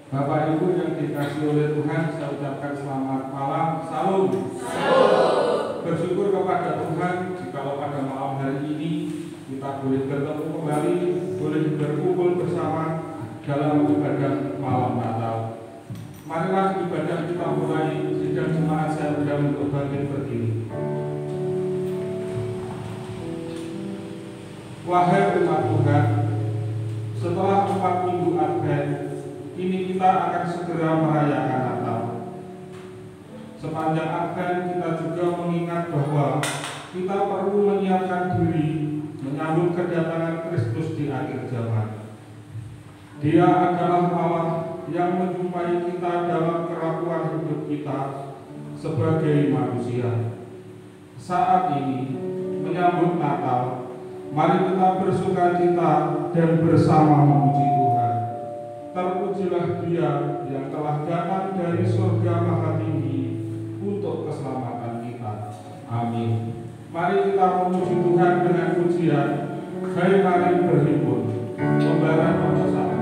Bapak Ibu yang dikasihi oleh Tuhan, saya ucapkan selamat malam. Salam. Salam. Bersyukur kepada Tuhan jika pada malam hari ini kita boleh bertemu kembali, boleh berkumpul bersama dalam ibadah malam Natal. Marilah ibadah kita mulai. Sidang jemaat saya undang untuk bangkit berdiri. Wahai umat Tuhan, setelah 4 minggu Advent, ini kita akan segera merayakan Natal. Sepanjang Advent kita juga mengingat bahwa kita perlu menyiapkan diri menyambut kedatangan Kristus di akhir zaman. Dia adalah Allah yang menjumpai kita dalam kerapuhan hidup kita sebagai manusia. Saat ini menyambut Natal, mari kita bersukacita dan bersama memuji Tuhan. Terpujilah Dia yang telah datang dari surga maha tinggi untuk keselamatan kita. Amin. Mari kita memuji Tuhan dengan pujian. Hai, mari berhimpun membara nama satu.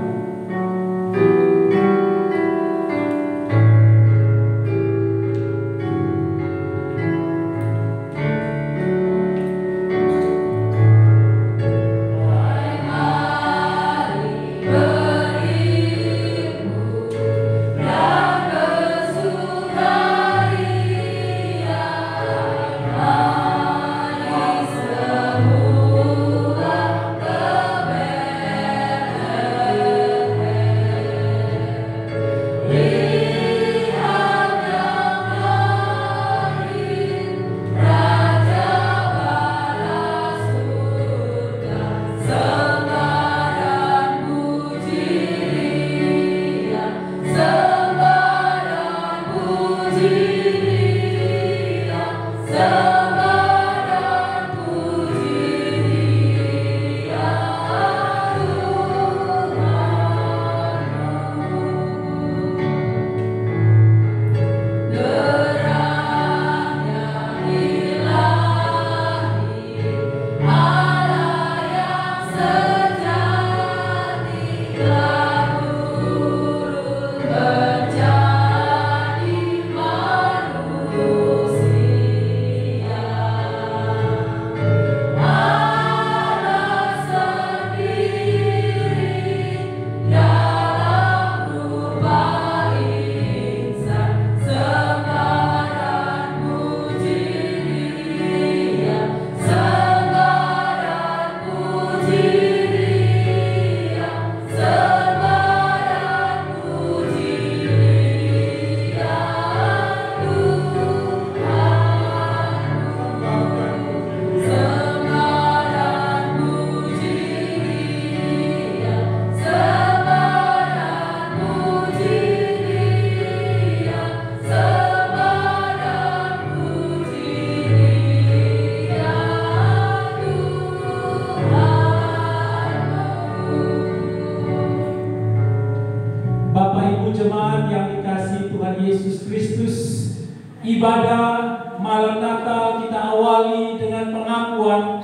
Ibadah malam Natal kita awali dengan pengakuan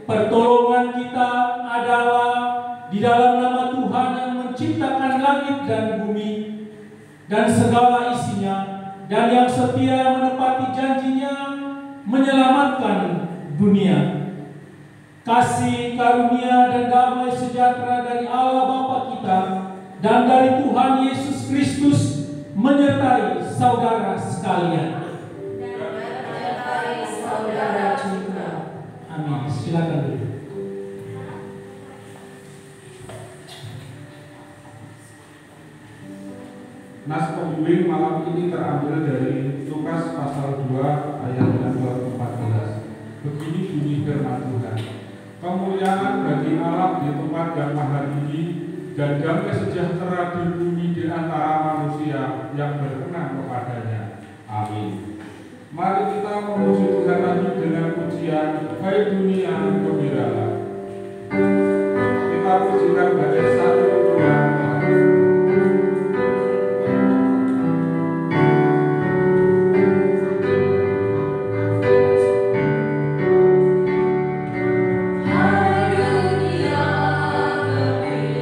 pertolongan kita adalah di dalam nama Tuhan yang menciptakan langit dan bumi dan segala isinya, dan yang setia menepati janjinya menyelamatkan dunia. Kasih karunia dan damai sejahtera dari Allah Bapa kita dan dari Tuhan Yesus Kristus menyertai saudara sekalian. Amin. Silakan dulu. Nas pembimbing malam ini terambil dari Lukas pasal 2 ayat 14. Begini bunyi firman Tuhan. Kemuliaan bagi Allah di tempat yang maha tinggi dan damai sejahtera di bumi di antara manusia yang berkenan kepadanya. Amin. Mari kita memuji Tuhan lagi dengan pujian Hai dunia gembiralah. Kita pujikan bagai 1, 2, 3. Hai dunia gembiralah,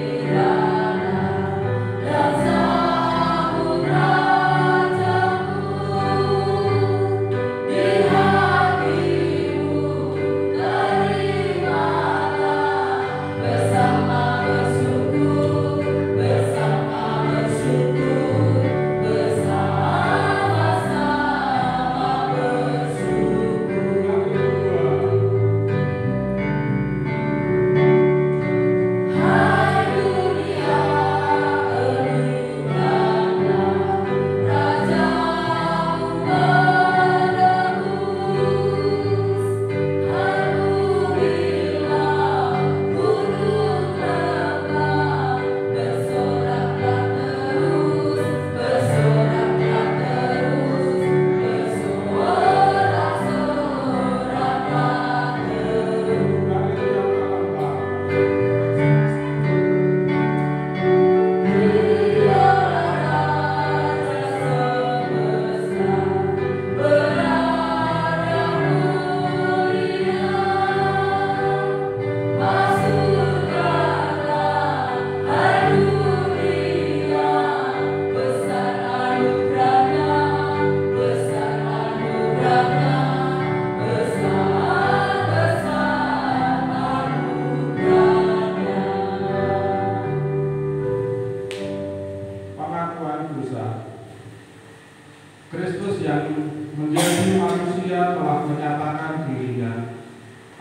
Kristus yang menjadi manusia telah menyatakan dirinya.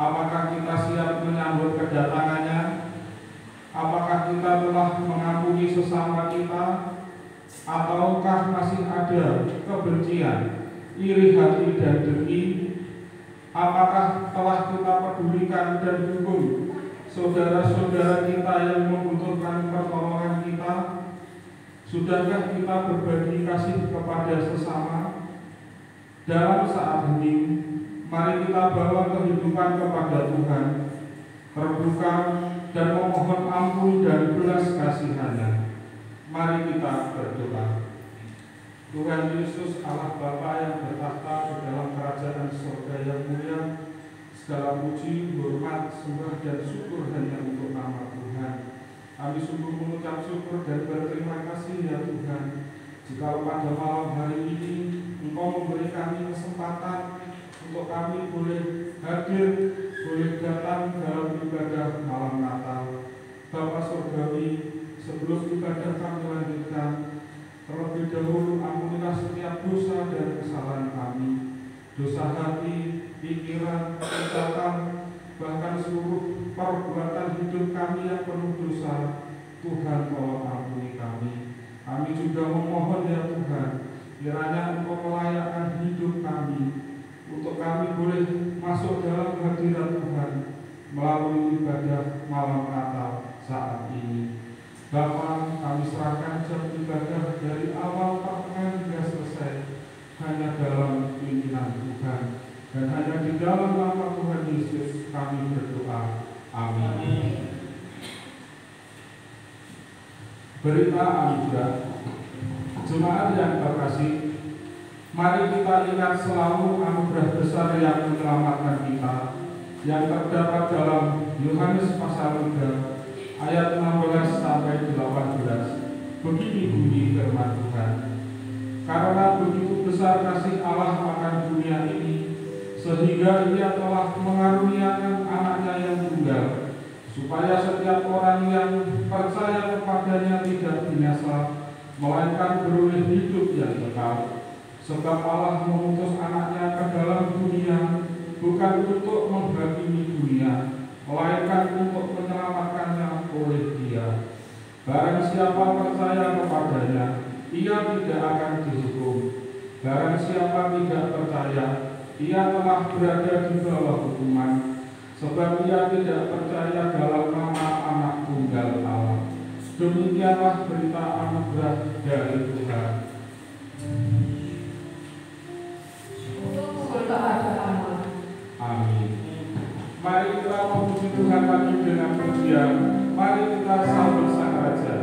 Apakah kita siap menyambut kedatangannya? Apakah kita telah mengampuni sesama kita? Ataukah masih ada kebencian, iri hati dan dengki? Apakah telah kita pedulikan dan dukung saudara-saudara kita yang membutuhkan pertolongan kita? Sudahkah kita berbagi kasih kepada sesama? Dalam saat hening, mari kita bawa kehidupan kepada Tuhan, terbuka dan memohon ampun dan belas kasihan-Nya. Mari kita berdoa. Tuhan Yesus, Allah Bapa yang bertahta di dalam kerajaan surga yang mulia, segala puji, hormat, sembah dan syukur hanya untuk nama Tuhan. Kami sungguh mengucap syukur dan berterima kasih ya Tuhan, jika pada malam hari ini Engkau memberi kami kesempatan untuk kami boleh hadir, boleh datang dalam ibadah malam Natal. Bapa Surgawi, sebelum ibadah kami lanjutkan, terlebih dahulu ampunilah setiap dosa dan kesalahan kami, dosa hati, pikiran, ucapan, bahkan seluruh perbuatan hidup kami yang penuh dosa. Tuhan, tolong ampuni kami. Kami juga memohon ya Tuhan, kiranya Engkau melayakkan hidup kami, untuk kami boleh masuk dalam hadirat Tuhan melalui ibadah malam Natal saat ini. Bapa, kami serahkan jam ibadah dari awal pertengahan hingga selesai hanya dalam pimpinan Tuhan, dan hanya di dalam nama Tuhan Yesus kami berdoa. Amin. Berita anugerah. Jemaat yang terkasih, mari kita ingat selalu anugerah besar yang menyelamatkan kita, yang terdapat dalam Yohanes pasal 3 ayat 16 sampai 18. Begini bunyi firman Tuhan. Karena begitu besar kasih Allah akan dunia ini, sehingga Ia telah mengaruniakan anaknya yang tunggal, supaya setiap orang yang percaya kepadanya tidak binasa, melainkan beroleh hidup yang kekal. Sebab Allah mengutus anaknya ke dalam dunia, bukan untuk menghakimi dunia, melainkan untuk menyelamatkannya oleh Dia. Barang siapa percaya kepadanya, ia tidak akan dihukum. Barang siapa tidak percaya, ia telah berada di bawah hukuman, sebab ia tidak percaya dalam nama Anak Tunggal Allah. Demikianlah berita anugerah dari Tuhan. Amin. Mari kita memuji Tuhan lagi dengan pujian. Mari kita sambut Sang Raja.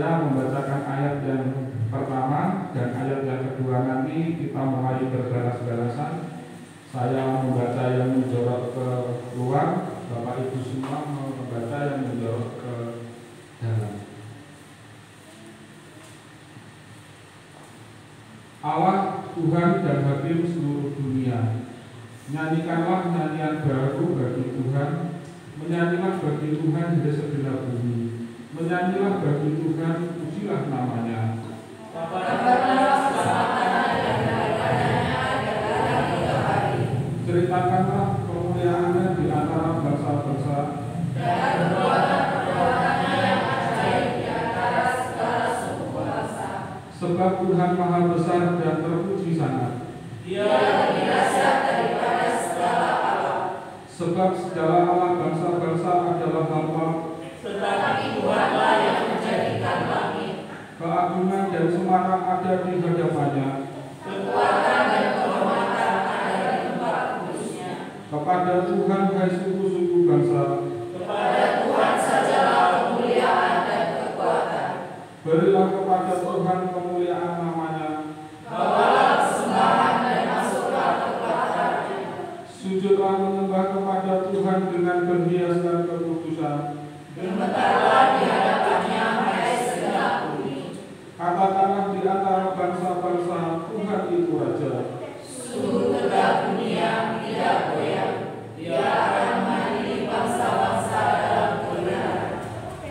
Saya membacakan ayat yang pertama dan ayat yang kedua, nanti kita mulai berbalas-balasan. Saya membaca yang menjorok ke luar, Bapak Ibu semua membaca yang menjorok ke dalam. Allah Tuhan dan Hakim seluruh dunia, nyanyikanlah nyanyian baru bagi Tuhan, menyanyilah bagi Tuhan dari segenap bumi, menyanyilah bagi Tuhan, pujilah namanya. Ceritakanlah kemuliaannya di antara bangsa-bangsa, dan perbuatan-perbuatannya yang ajaib di antara segala suku bangsa. Sebab Tuhan Maha Besar dan terpuji sangat. Dia lebih dahsyat daripada segala Allah. Sebab segala Allah bangsa-bangsa adalah hamba, tetapi Tuhanlah yang menjadikan langit. Keagungan dan semarak ada di hadapannya. Kekuatan dan kehormatan ada di tempat kudusnya. Kepada Tuhan hai suku-suku bangsa, kepada Tuhan sajalah kemuliaan dan kekuatan. Berilah kepada Tuhan kemuliaan namanya. Bawalah persembahan dan masuklah ke pelatarannya. Sujudlah menyembah kepada Tuhan dengan berhiaskan kekudusan. Gemetarlah di hadapannya hai segenap bumi. Katakanlah di antara bangsa-bangsa, Tuhan itu Raja. Seluruh tegak dunia tidak goyah. Dia akan mengadili bangsa-bangsa dalam kebenaran.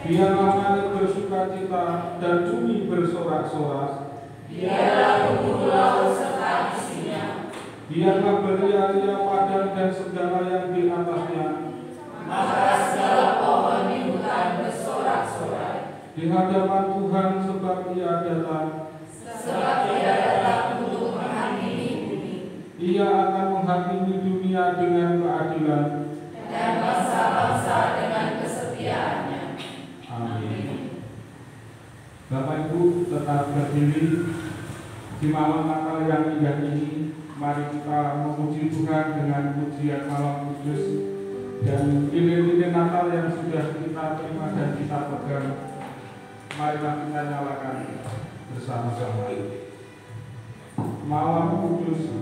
Biarlah langit bersukacita dan bumi bersorak-sorak. Biarlah gunung laut serta isinya. Biarlah beria-ria padang dan segala yang di atasnya. Maka segala pohon di hutan bersorak-sorak di hadapan Tuhan, sebab Ia datang. Sebab Ia datang untuk menghakimi bumi. Ia akan menghakimi dunia dengan keadilan dan bangsa-bangsa dengan kesetiaannya. Amin. Bapak Ibu tetap berdiri di malam Natal yang indah ini. Mari kita memuji Tuhan dengan pujian malam kudus dan lilin-lilin Natal yang sudah kita terima dan kita pegang. Marilah kita nyalakan bersama-sama. Malam kudus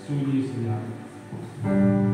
sunyi senyap. Sunyi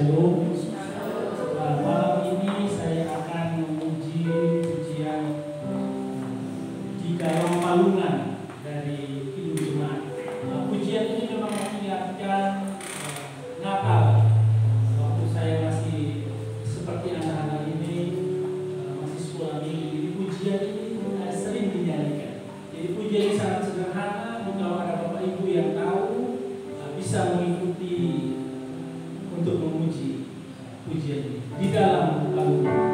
Shalom. Malam ini saya akan memuji pujian Jika Palungan dari Kidung Jemaat. Pujian ini memang mengingatkan Natal. Waktu saya masih seperti anak-anak ini masih sekolah minggu, jadi pujian ini sering dinyanyikan. Jadi pujian ini sangat sederhana. Kalau ada bapak ibu yang tahu bisa mengikuti untuk memuji pujian ini di dalam Palungan.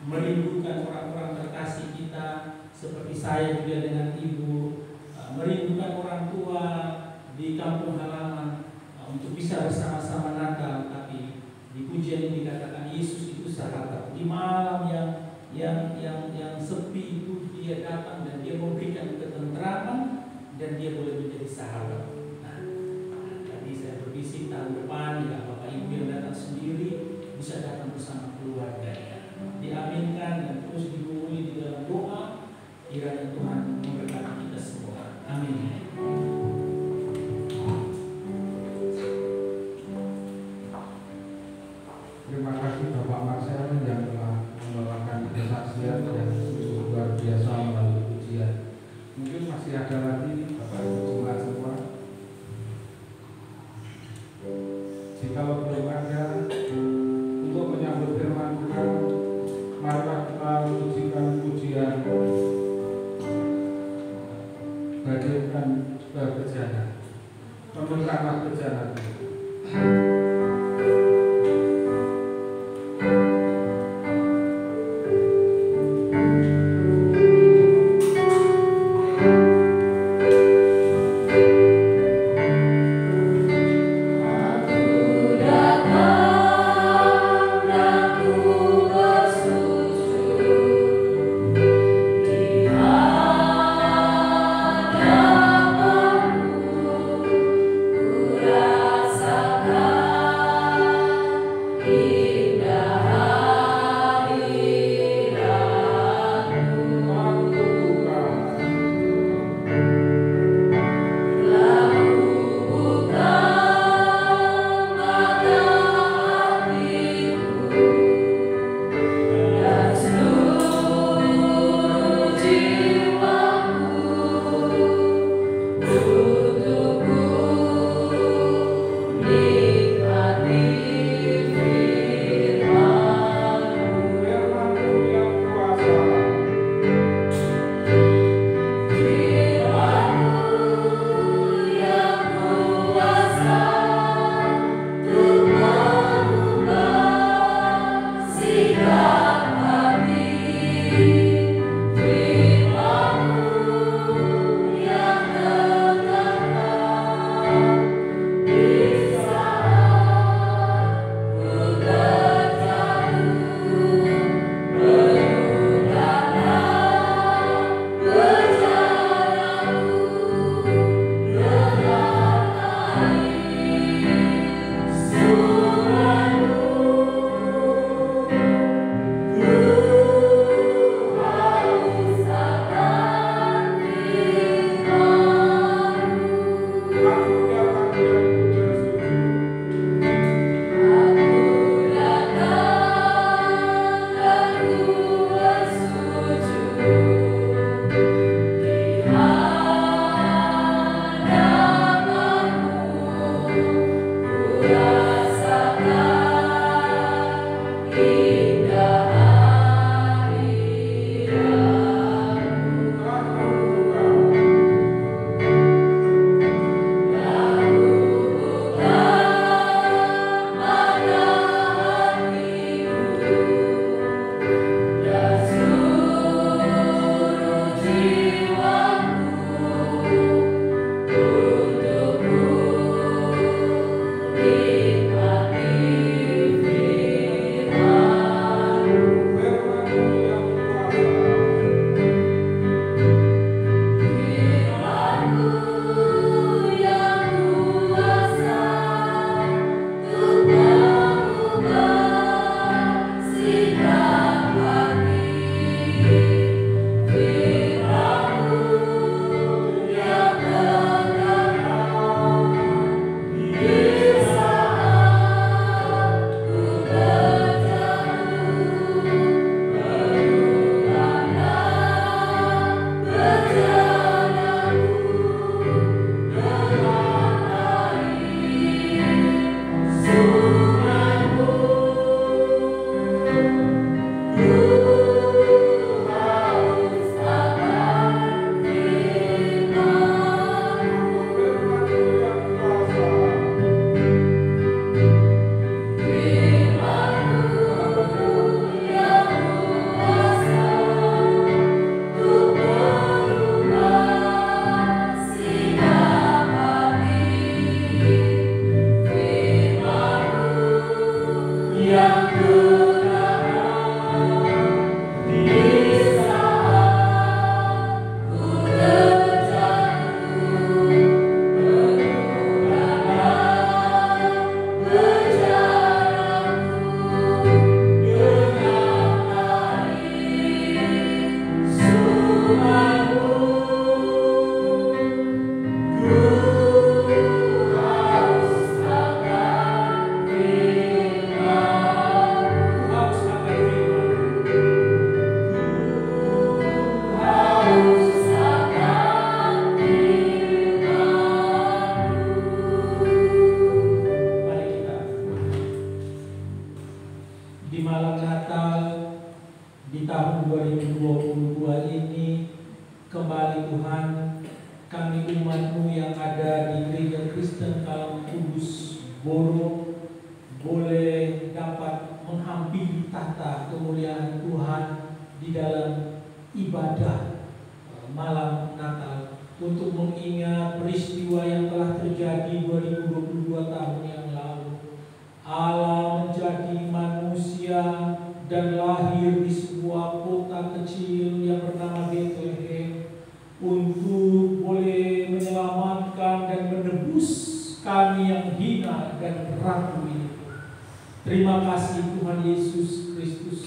Merindukan orang-orang terkasih kita, seperti saya juga dengan ibu, merindukan orang tua di kampung halaman untuk bisa bersama-sama Natal. Tapi di pujian ini dikatakan Yesus itu sahabat. Di malam yang sepi itu dia datang dan dia memberikan ketentraman dan dia boleh menjadi sahabat. Nah, tadi saya berbisik tahun depan ya bapak ibu yang datang sendiri bisa datang bersama keluarga. Diaminkan dan terus dihubungi di dalam doa, kiranya Tuhan memberkati kita semua. Amin. Terima kasih Bapak Marcel yang telah membawakan kesaksian yang luar biasa melalui pujian. Mungkin masih ada lagi Bapak Ibu jemaat semua. Jika belum ada, untuk menyambut firman Tuhan, marilah kita memujikan pujian bagaikan bejana. Penuhkanlah bejana. Ada Boro boleh dapat menghampiri tahta kemuliaan Tuhan di dalam ibadah malam Natal untuk mengingat peristiwa yang telah terjadi 2022 tahun yang lalu. Allah menjadi manusia dan lahir di sebuah kota kecil yang bernama Bethlehem untuk boleh menyelamatkan dan menebus kami yang hina dan ragu ini. Terima kasih Tuhan Yesus Kristus.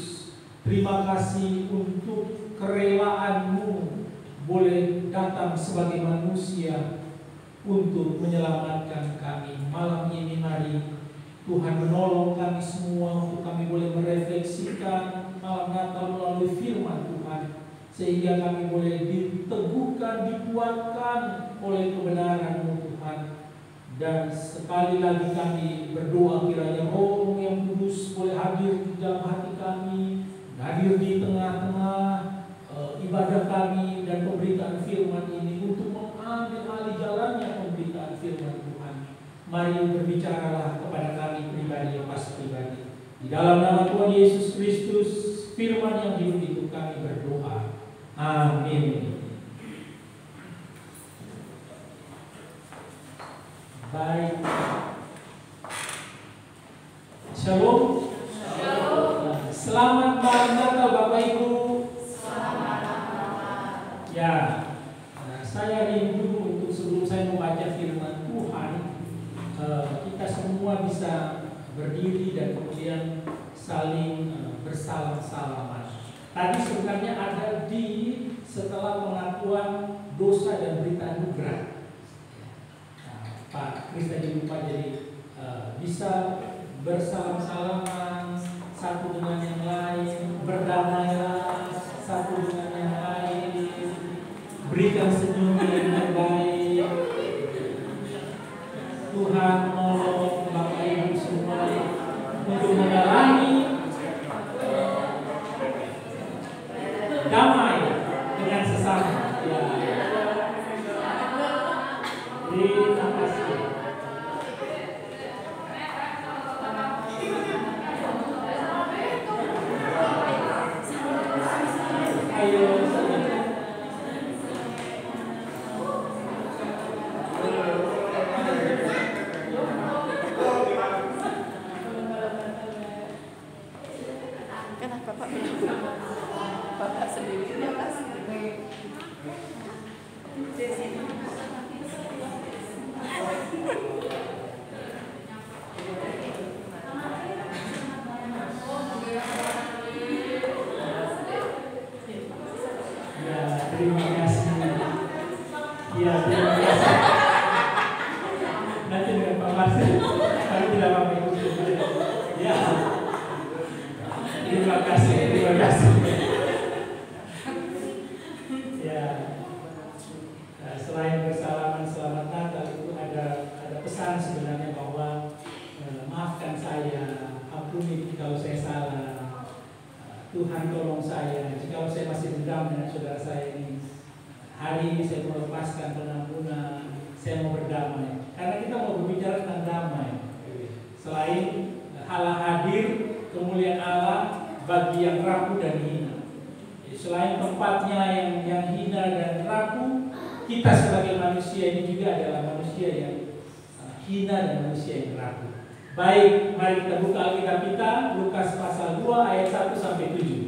Terima kasih untuk kerelaanmu boleh datang sebagai manusia untuk menyelamatkan kami. Malam ini mari Tuhan menolong kami semua untuk kami boleh merefleksikan malam Natal melalui firman Tuhan, sehingga kami boleh diteguhkan, dikuatkan oleh kebenaran-Mu Tuhan. Dan sekali lagi kami berdoa kiranya Roh yang kudus boleh hadir di dalam hati kami, hadir di tengah-tengah ibadah kami dan pemberitaan firman ini untuk mengambil alih jalannya pemberitaan firman Tuhan. Mari berbicaralah kepada kami pribadi lepas pribadi. Di dalam nama Tuhan Yesus Kristus, firman yang hidup itu kami berdoa. Amin. Baik. Shalom. Shalom. Selamat malam Natal Bapak Ibu. Selamat malam. Ya, saya rindu untuk sebelum saya membaca firman Tuhan, kita semua bisa berdiri dan kemudian saling bersalam-salaman. Tadi sebenarnya ada di setelah pengakuan dosa dan berita anugerah. Pak Kris tadi lupa, jadi bisa bersalam-salaman satu dengan yang lain, berdamailah satu dengan yang lain, berikan senyum yang terbaik. Tuhan menolong Bapak Ibu semua untuk mengalami damai dengan sesama. Ya. Terima kasih. Ayo. Kenapa Bapak sendiri di atas? Terima kasih. Ya, terima kasih. Nanti dengan Pak Marsil, kami tidak apa-apa itu. Ya. Terima kasih, terima kasih. Ya. Selain bersalaman selamat Natal itu ada pesan sebenarnya bahwa maafkan saya, ampuni kalau saya salah. Tuhan tolong saya, jika saya masih dendam dengan saudara saya ini. Hari ini saya mau lepaskan pengampunan, saya mau berdamai. Karena kita mau berbicara tentang damai. Selain Allah hadir, kemuliaan Allah bagi yang rapuh dan hina. Selain tempatnya yang hina dan rapuh, kita sebagai manusia ini juga adalah manusia yang hina dan manusia yang rapuh. Baik, mari kita buka Alkitab kita, Lukas pasal 2 ayat 1 sampai 7.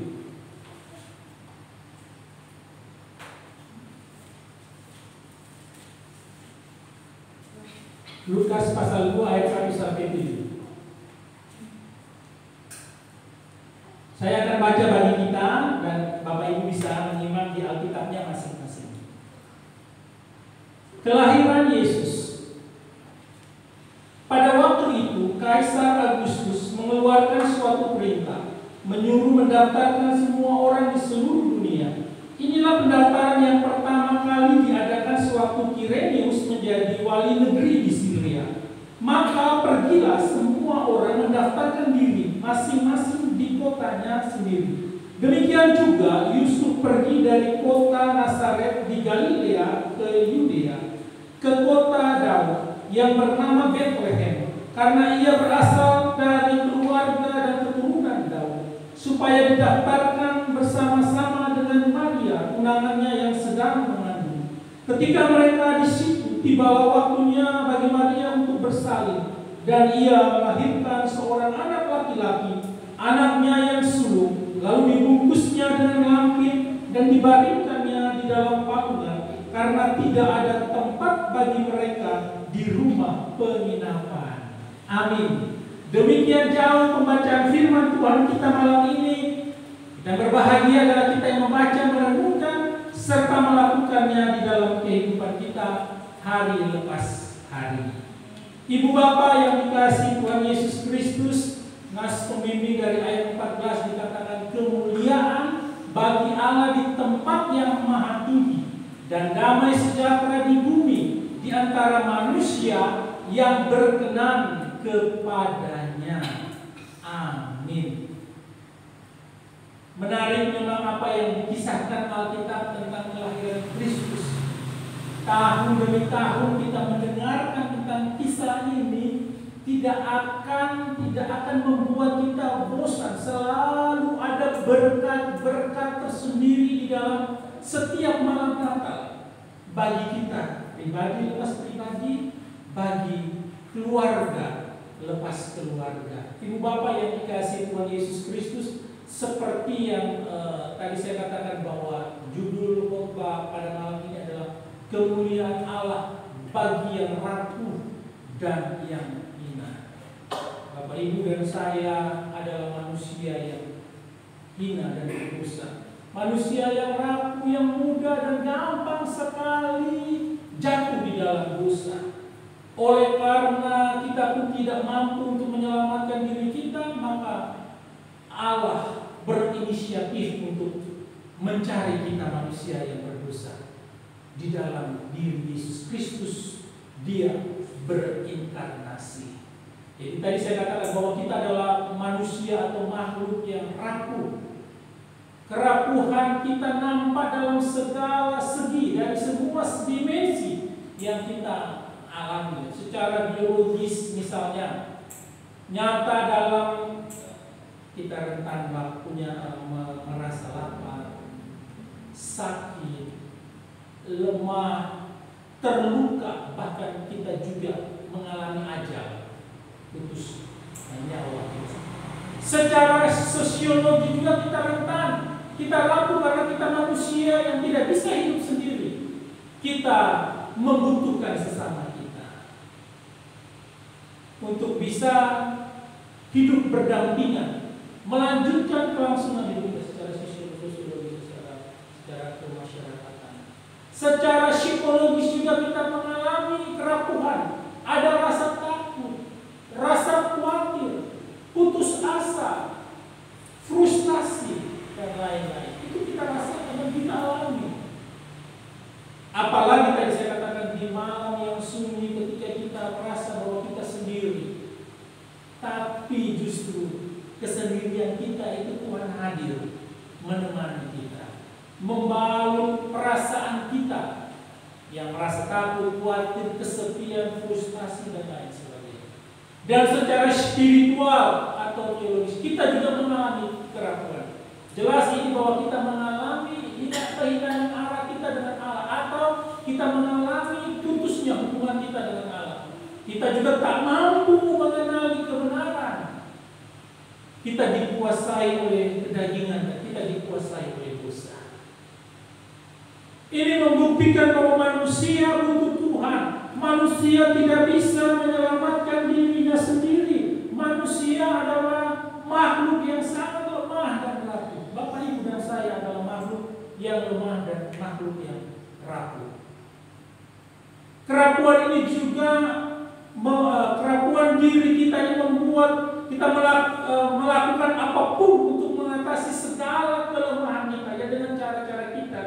Lukas pasal 2 ayat 1 sampai 7. Saya akan baca bagi kita dan Bapak Ibu bisa menyimak di Alkitabnya masing-masing. Kelahiran Yesus. Pada waktu itu, Kaisar Agustus mengeluarkan suatu perintah, menyuruh mendaftarkan semua orang di seluruh dunia. Inilah pendaftaran yang pertama kali diadakan sewaktu Kirenius menjadi wali negeri di Syria. Maka pergilah semua orang mendaftarkan diri masing-masing di kotanya sendiri. Demikian juga Yusuf pergi dari kota Nazaret di Galilea ke Yudea, ke kota Daud yang bernama Bethlehem, karena ia berasal dari keluarga dan keturunan Daud, supaya didaftarkan bersama-sama dengan Maria, tunangannya yang sedang mengandung. Ketika mereka di situ, tibalah waktunya bagi Maria untuk bersalin, dan ia melahirkan seorang anak laki-laki, anaknya yang sulung, lalu dibungkusnya dengan lampin dan dibaringkannya di dalam palungan, karena tidak ada tempat bagi mereka di rumah penginapan. Amin. Demikian jauh pembacaan firman Tuhan kita malam ini. Dan berbahagia adalah kita yang membaca, merenungkan, serta melakukannya di dalam kehidupan kita hari lepas hari. Ibu Bapa yang dikasihi Tuhan Yesus Kristus, nas pembimbing dari ayat 14 dikatakan kemuliaan bagi Allah di tempat yang maha tinggi dan damai sejahtera di bumi di antara manusia yang berkenan kepadanya. Amin. Menarik memang apa yang dikisahkan Alkitab tentang kelahiran Kristus. Tahun demi tahun kita mendengarkan tentang kisah ini, tidak akan membuat kita bosan. Selalu ada berkat-berkat tersendiri di dalam setiap malam Natal bagi kita pribadi lepas pribadi, bagi keluarga lepas keluarga. Ibu Bapa yang dikasihi Tuhan Yesus Kristus, seperti yang tadi saya katakan bahwa judul khotbah pada malam ini adalah kemuliaan Allah bagi yang rapuh dan yang hina. Bapak Ibu dan saya adalah manusia yang hina dan berdosa. Manusia yang rapuh, yang mudah dan gampang sekali jatuh di dalam dosa. Oleh karena kita pun tidak mampu untuk menyelamatkan diri kita, maka Allah berinisiatif untuk mencari kita manusia yang berdosa. Di dalam diri Yesus Kristus Dia berinkarnasi. Jadi tadi saya katakan bahwa kita adalah manusia atau makhluk yang rapuh. Kerapuhan kita nampak dalam segala segi, dari semua dimensi yang kita alami. Secara biologis misalnya, nyata dalam kita rentan waktunya merasa lapar, sakit, lemah, terluka, bahkan kita juga mengalami ajal, putus nyawa. Secara sosiologi juga kita rentan, kita rapuh karena kita manusia yang tidak bisa hidup sendiri. Kita membutuhkan sesama kita untuk bisa hidup berdampingan, melanjutkan kelangsungan hidup kita secara sosiologi, secara kemasyarakatan. Secara psikologis juga kita mengalami kerapuhan. Ada rasa takut, rasa khawatir, putus asa, frustasi, dan lain-lain. Itu kita rasakan dan kita alami. Apalagi tadi saya katakan di malam yang sunyi ketika kita merasa bahwa kita sendiri. Tapi justru kesendirian kita itu Tuhan hadir menemani kita, membalut perasaan kita yang merasa takut, khawatir, kesepian, frustasi dan lain sebagainya. Dan secara spiritual atau teologis kita juga mengalami kerapuhan. Jelas ini bahwa kita mengalami kehilangan arah kita dengan Allah, atau kita mengalami putusnya hubungan kita dengan Allah. Kita juga tak mampu mengenali kebenaran. Kita dikuasai oleh kedagingan dan kita dikuasai oleh dosa. Ini membuktikan bahwa manusia butuh Tuhan. Manusia tidak bisa menyelamatkan dirinya sendiri. Manusia adalah makhluk yang sangat lemah dan rapuh. Bapak Ibu dan saya adalah makhluk yang lemah dan makhluk yang rapuh. Kerapuhan ini juga kerapuhan diri kita yang membuat kita melakukan apapun untuk mengatasi segala kelemahan kita, ya dengan cara-cara kita,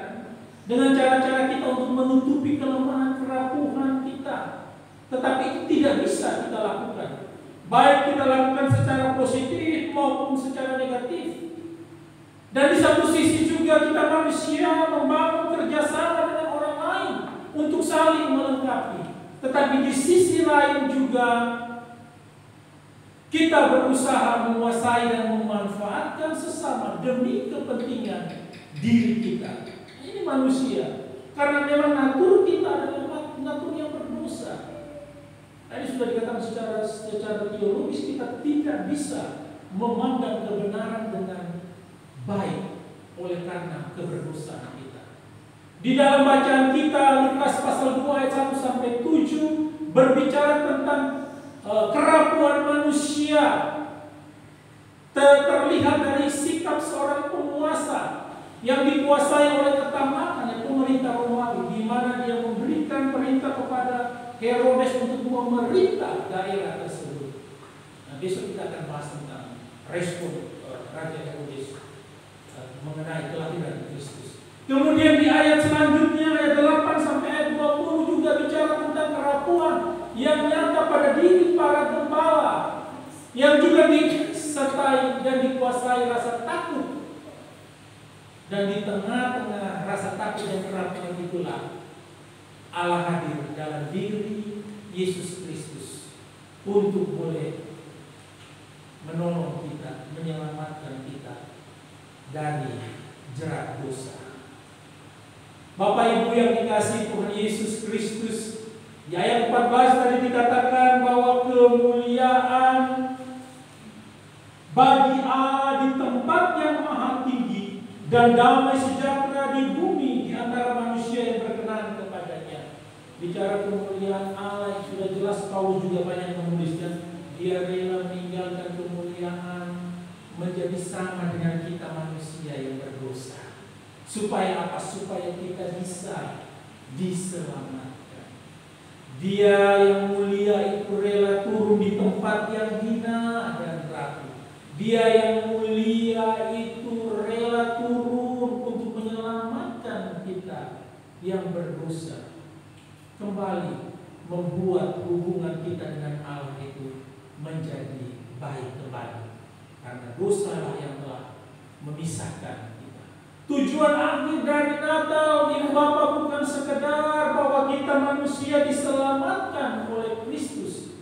dengan cara-cara kita untuk menutupi kelemahan kerapuhan kita. Tetapi itu tidak bisa kita lakukan, baik kita lakukan secara positif maupun secara negatif. Dan di satu sisi juga kita manusia membangun kerjasama dengan orang lain untuk saling melengkapi. Tetapi di sisi lain juga Kita berusaha menguasai dan memanfaatkan sesama demi kepentingan diri kita. Ini manusia. Karena memang natur kita adalah natur yang berdosa. Tadi sudah dikatakan secara teologis kita tidak bisa memandang kebenaran dengan baik oleh karena keberdosaan kita. Di dalam bacaan kita Lukas pasal 2 ayat 1 sampai 7 berbicara tentang kerapuan manusia. Terlihat dari sikap seorang penguasa yang dikuasai oleh ketamakan, yaitu pemerintah Romawi, di mana dia memberikan perintah kepada Herodes untuk memerintah daerah tersebut. Nah, besok kita akan bahas tentang respon Raja Herodes mengenai kelahiran Kristus. Kemudian di ayat selanjutnya, ayat 8 sampai ayat 20 juga bicara tentang kerapuan yang nyata pada diri para gembala, yang juga disertai dan dikuasai rasa takut. Dan di tengah-tengah rasa takut dan kerapuan itulah Allah hadir dalam diri Yesus Kristus untuk boleh menolong kita, menyelamatkan kita dari jerat dosa. Bapak Ibu yang dikasihi Tuhan Yesus Kristus, di ayat 14 tadi dikatakan bahwa kemuliaan bagi Allah di tempat yang maha tinggi dan damai sejahtera di bumi di antara manusia yang berkenan kepadanya. Bicara kemuliaan Allah yang sudah jelas, Paulus juga banyak menuliskan, dia rela meninggalkan kemuliaan menjadi sama dengan kita manusia yang berdosa. Supaya apa? Supaya kita bisa diselamatkan. Dia yang mulia itu rela turun di tempat yang hina dan rapuh. Dia yang mulia itu rela turun untuk menyelamatkan kita yang berdosa. Kembali membuat hubungan kita dengan Allah itu menjadi baik kembali. Karena dosalah yang telah memisahkan kita. Tujuan akhir dari Natal, Ibu Bapak, bukan sekedar bahwa kita manusia diselamatkan oleh Kristus,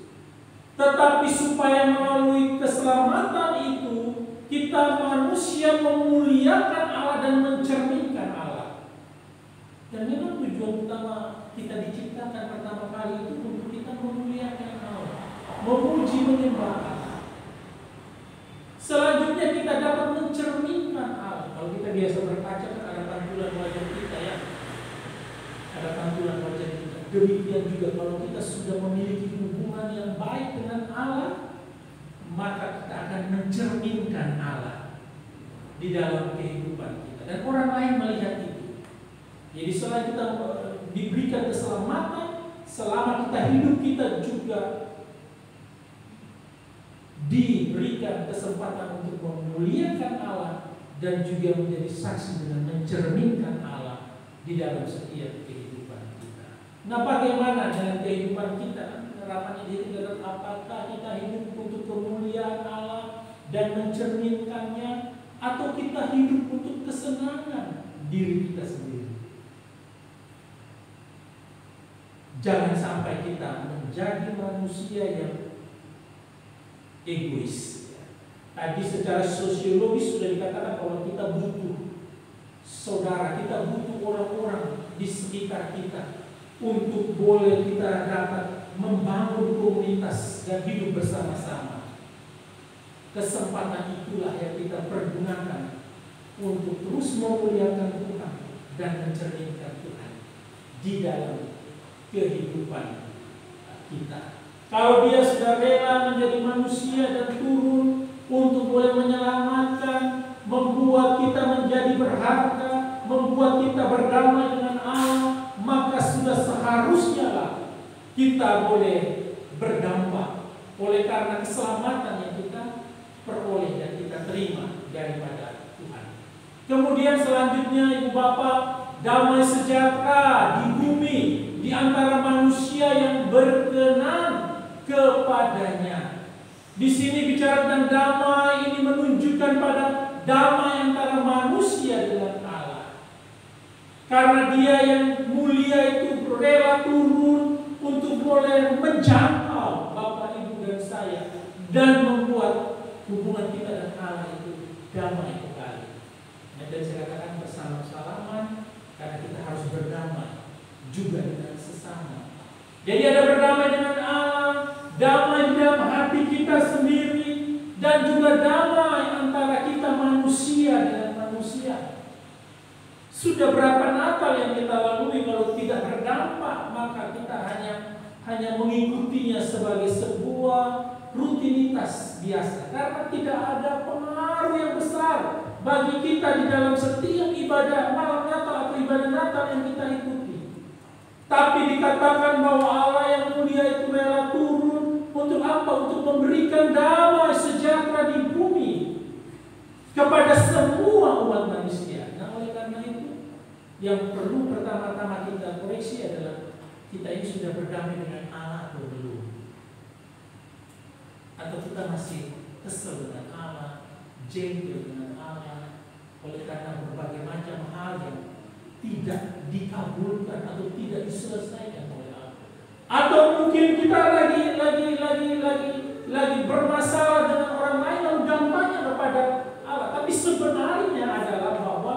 tetapi supaya melalui keselamatan itu kita manusia memuliakan Allah dan mencerminkan Allah. Dan memang tujuan utama kita diciptakan pertama kali itu untuk kita memuliakan Allah, memuji, menyembah Allah. Selanjutnya kita dapat mencerminkan Allah. Kalau kita biasa berkaca kan ada tampilan wajah kita ya, ada tampilan wajah kita. Demikian juga kalau kita sudah memiliki hubungan yang baik dengan Allah, maka kita akan mencerminkan Allah di dalam kehidupan kita. Dan orang lain melihat itu. Jadi selain kita diberikan keselamatan, selama kita hidup kita juga diberikan kesempatan untuk memuliakan Allah dan juga menjadi saksi dengan mencerminkan Allah di dalam setiap kehidupan kita. Nah, bagaimana dengan kehidupan kita? Harapannya diri kita, apakah kita hidup untuk kemuliaan Allah dan mencerminkannya, atau kita hidup untuk kesenangan diri kita sendiri? Jangan sampai kita menjadi manusia yang egois. Tadi secara sosiologis sudah dikatakan bahwa kita butuh saudara, kita butuh orang-orang di sekitar kita untuk boleh kita dapat membangun komunitas dan hidup bersama-sama. Kesempatan itulah yang kita pergunakan untuk terus memuliakan Tuhan dan mencerminkan Tuhan di dalam kehidupan kita. Kalau dia sudah rela menjadi manusia dan turun untuk boleh menyelamatkan, membuat kita menjadi berharga, membuat kita berdamai dengan Allah, maka sudah seharusnya lah kita boleh berdampak oleh karena keselamatan yang kita peroleh dan kita terima daripada Tuhan. Kemudian selanjutnya Ibu Bapak, damai sejahtera di bumi di antara manusia yang berkenan kepadanya. Di sini bicara tentang damai, ini menunjukkan pada damai antara manusia dengan Allah. Karena Dia yang mulia itu rela turun untuk boleh menjangkau Bapak, Ibu dan saya dan hubungan kita dan Allah itu damai kembali. Dan saya katakan bersama-salaman karena kita harus berdamai juga dengan sesama. Jadi ada berdamai dengan Allah, damai di dalam hati kita sendiri, dan juga damai antara kita manusia dengan manusia. Sudah berapa Natal yang kita lalui kalau tidak berdampak, maka kita hanya mengikutinya sebagai sebuah rutinitas biasa. Karena tidak ada pengaruh yang besar bagi kita di dalam setiap ibadah malam Natal atau ibadah Natal yang kita ikuti. Tapi dikatakan bahwa Allah yang mulia itu rela turun untuk apa? Untuk memberikan damai sejahtera di bumi kepada semua umat manusia. Nah, oleh karena itu, yang perlu pertama-tama kita koreksi adalah kita ini sudah berdamai dengan Allah atau belum? Atau kita masih kesel dengan Allah, jengkel dengan Allah, oleh karena berbagai macam hal yang tidak dikabulkan atau tidak diselesaikan oleh Allah. Atau mungkin kita lagi bermasalah dengan orang lain lalu dampaknya kepada Allah. Tapi sebenarnya adalah bahwa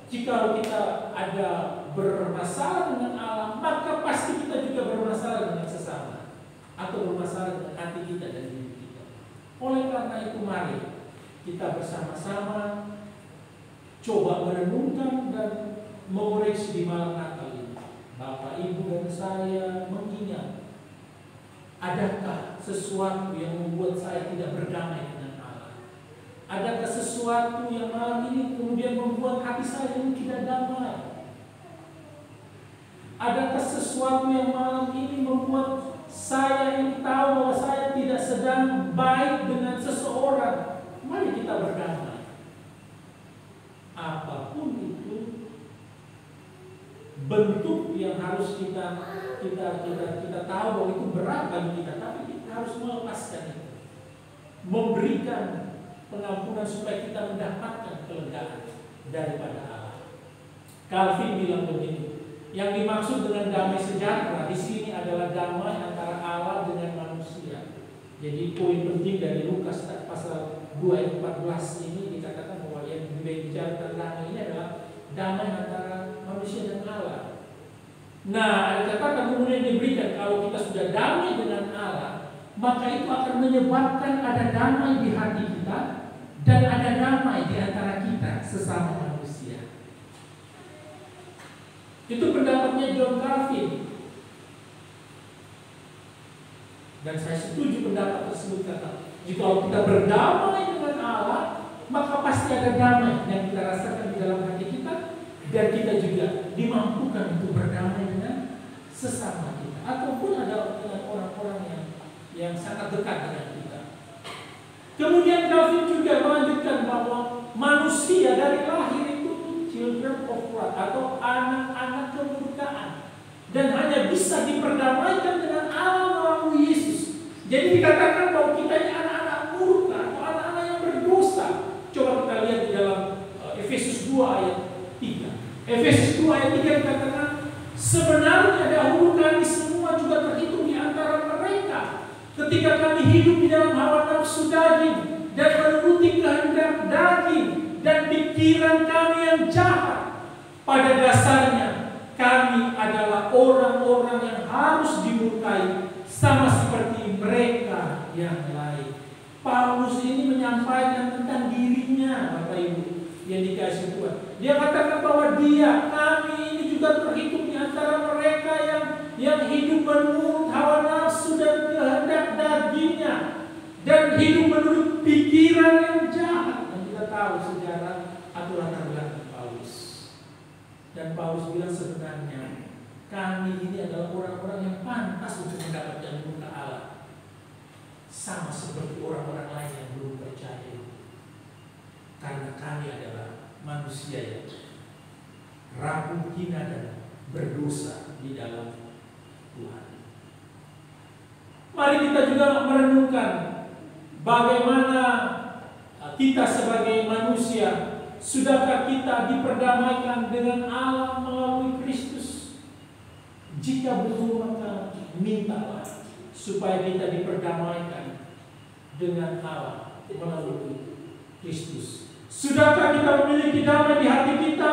jika kita ada bermasalah dengan Allah, maka pasti kita juga bermasalah dengan sesama atau bermasalah dengan hati kita dan diri kita. Oleh karena itu mari kita bersama-sama coba merenungkan dan mengoreksi di malam Natal ini. Bapak, Ibu, dan saya mengingat, adakah sesuatu yang membuat saya tidak berdamai dengan Allah? Adakah sesuatu yang malam ini kemudian membuat hati saya ini tidak damai? Adakah sesuatu yang malam ini membuat saya ini tahu bahwa saya tidak sedang baik dengan seseorang? Mari kita berdamai. Apapun itu bentuk yang harus kita tahu bahwa itu berat bagi kita, tapi kita harus melepaskan itu, memberikan pengampunan supaya kita mendapatkan kelegaan daripada Allah. Calvin bilang begini, yang dimaksud dengan damai sejahtera di sini adalah damai antara Allah dengan manusia. Jadi poin penting dari Lukas pasal 2 ayat 14 ini dikatakan bahwa yang bicara tentang ini adalah damai antara manusia dan Allah. Nah, ada kata kemudian diberikan kalau kita sudah damai dengan Allah, maka itu akan menyebabkan ada damai di hati kita dan ada damai di antara kita sesama manusia. Itu pendapatnya John Calvin. Dan saya setuju pendapat tersebut, kata jika kita berdamai dengan Allah, maka pasti ada damai yang kita rasakan di dalam hati kita, dan kita juga dimampukan untuk berdamai dengan sesama kita ataupun ada dengan orang-orang yang sangat dekat dengan kita. Kemudian Calvin juga melanjutkan bahwa manusia dari lahir itu children of wrath atau anak-anak kemurkaan, dan hanya bisa diperdamaikan dengan Allah melalui Yesus. Jadi dikatakan bahwa kita ini anak-anak murka atau anak-anak yang berdosa. Coba kita lihat di dalam Efesus 2 ayat 3. Efesus 2 ayat 3 dikatakan, sebenarnya dahulu kami semua juga terhitung di antara mereka ketika kami hidup di dalam hawa nafsu daging dan menuruti kehendak daging dan pikiran kami yang jahat. Pada dasarnya kami adalah orang-orang yang harus dimurkai sama seperti mereka yang lain. Paulus ini menyampaikan tentang dirinya, Bapak Ibu yang dikasih Tuhan. Dia katakan bahwa kami ini juga terhitung di antara mereka yang hidup menurut hawa nafsu dan kehendak dagingnya dan hidup menurut pikiran yang jahat. Dan kita tahu sejarah atau latar belakang Paulus. Dan Paulus bilang sebenarnya kami ini adalah orang-orang yang pantas untuk mendapatkan murka Allah, sama seperti orang-orang lain yang belum percaya. Karena kami adalah manusia yang rapuh, hina, dan berdosa di dalam Tuhan. Mari kita juga merenungkan bagaimana kita sebagai manusia, sudahkah kita diperdamaikan dengan Allah melalui Kristus? Jika belum, maka mintalah supaya kita diperdamaikan dengan Allah. melalui Kristus. Sudahkah kita memiliki damai di hati kita?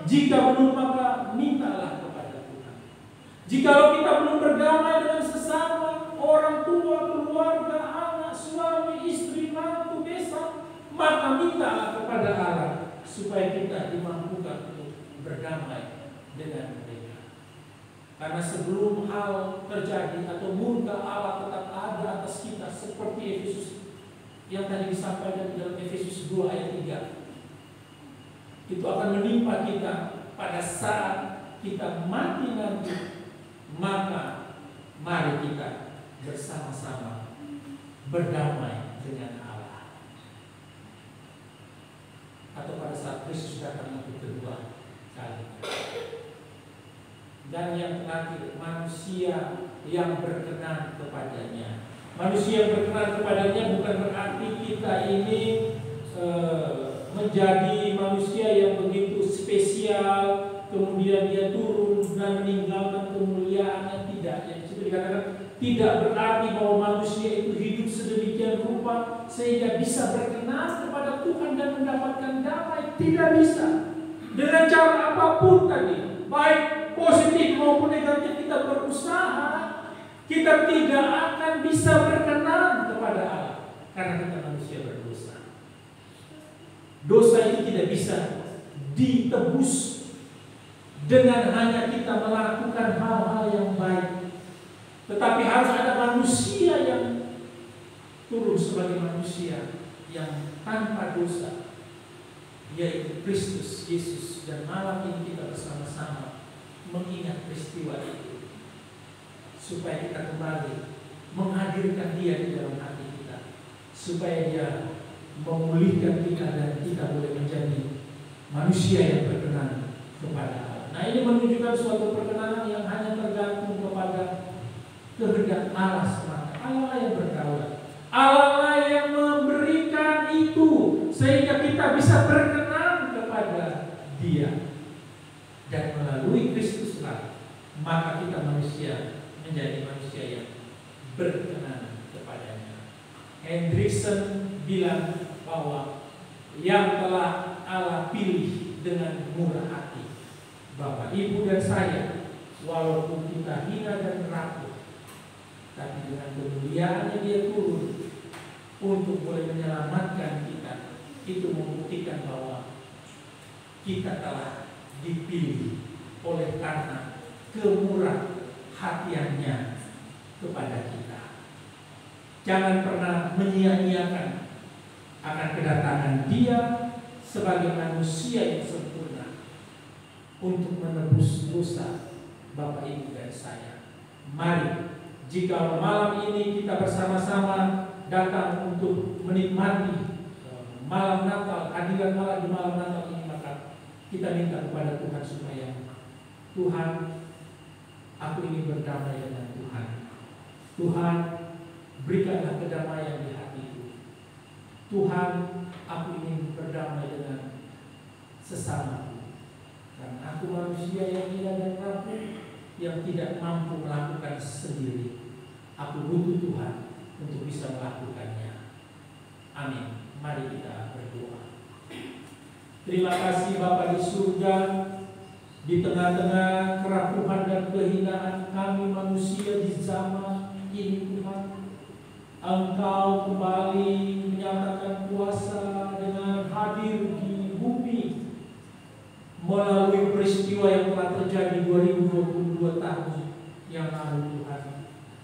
Jika belum, maka mintalah kepada Tuhan. Jikalau kita belum berdamai dengan sesama, orang tua, keluarga, anak, suami, istri, mantu, besan, maka mintalah kepada Allah supaya kita dimampukan untuk berdamai dengan mereka. Karena sebelum hal terjadi atau murka Allah tetap ada atas kita, seperti Efesus yang tadi disampaikan dalam Efesus 2 ayat 3, itu akan menimpa kita pada saat kita mati nanti. Maka mari kita bersama-sama berdamai dengan Allah. Atau pada saat Kristus datang untuk kedua kali. Dan yang terakhir, manusia yang berkenan kepadanya. Manusia yang berkenan kepadanya bukan berarti kita ini menjadi manusia yang begitu spesial, kemudian dia turun dan meninggalkan kemuliaannya. Tidak, yang seperti dikatakan, tidak berarti bahwa manusia itu hidup sedemikian rupa sehingga bisa berkenan kepada Tuhan dan mendapatkan damai. Tidak bisa. Dengan cara apapun tadi, baik positif maupun negatif, kita berusaha, kita tidak akan bisa berkenan kepada Allah karena kita manusia berdosa. Dosa itu tidak bisa ditebus dengan hanya kita melakukan hal-hal yang baik, tetapi harus ada manusia yang turun sebagai manusia yang tanpa dosa, yaitu Kristus Yesus. Dan malam ini kita bersama-sama mengingat peristiwa itu, supaya kita kembali menghadirkan Dia di dalam hati kita, supaya Dia memulihkan kita dan kita boleh menjadi manusia yang berkenan kepada Allah. Nah, ini menunjukkan suatu perkenanan yang hanya tergantung kepada kehendak Allah semata. Allah yang berdaulat, Allah yang memberikan itu sehingga kita bisa berkenan kepada Dia. Dan melalui Kristus lah, maka kita manusia menjadi manusia yang berkenan kepadanya. Hendriksen bilang bahwa yang telah Allah pilih dengan murah hati, Bapak, Ibu, dan saya, walaupun kita hina dan rapuh, tapi dengan kemuliaannya Dia turun untuk boleh menyelamatkan kita. Itu membuktikan bahwa kita telah dipilih oleh karena kemurah hatiannya kepada kita. Jangan pernah menyia-nyiakan akan kedatangan Dia sebagai manusia yang sempurna untuk menebus dosa Bapak, Ibu, dan saya. Mari, jika malam ini kita bersama-sama datang untuk menikmati malam Natal, hadirat Allah di malam Natal ini, maka kita minta kepada Tuhan supaya Tuhan, aku ingin berdamai dengan Tuhan. Tuhan, berikanlah kedamaian di hatiku. Tuhan, aku ingin berdamai dengan sesamaku. Karena aku manusia yang hina dan rapuh, yang tidak mampu melakukan sendiri. Aku butuh Tuhan untuk bisa melakukannya. Amin. Mari kita berdoa. Terima kasih Bapa di surga, di tengah-tengah kerapuhan dan kehinaan kami manusia di zaman ini, Tuhan, Engkau kembali menyatakan kuasa dengan hadir di bumi melalui peristiwa yang telah terjadi 2022 tahun yang lalu, Tuhan.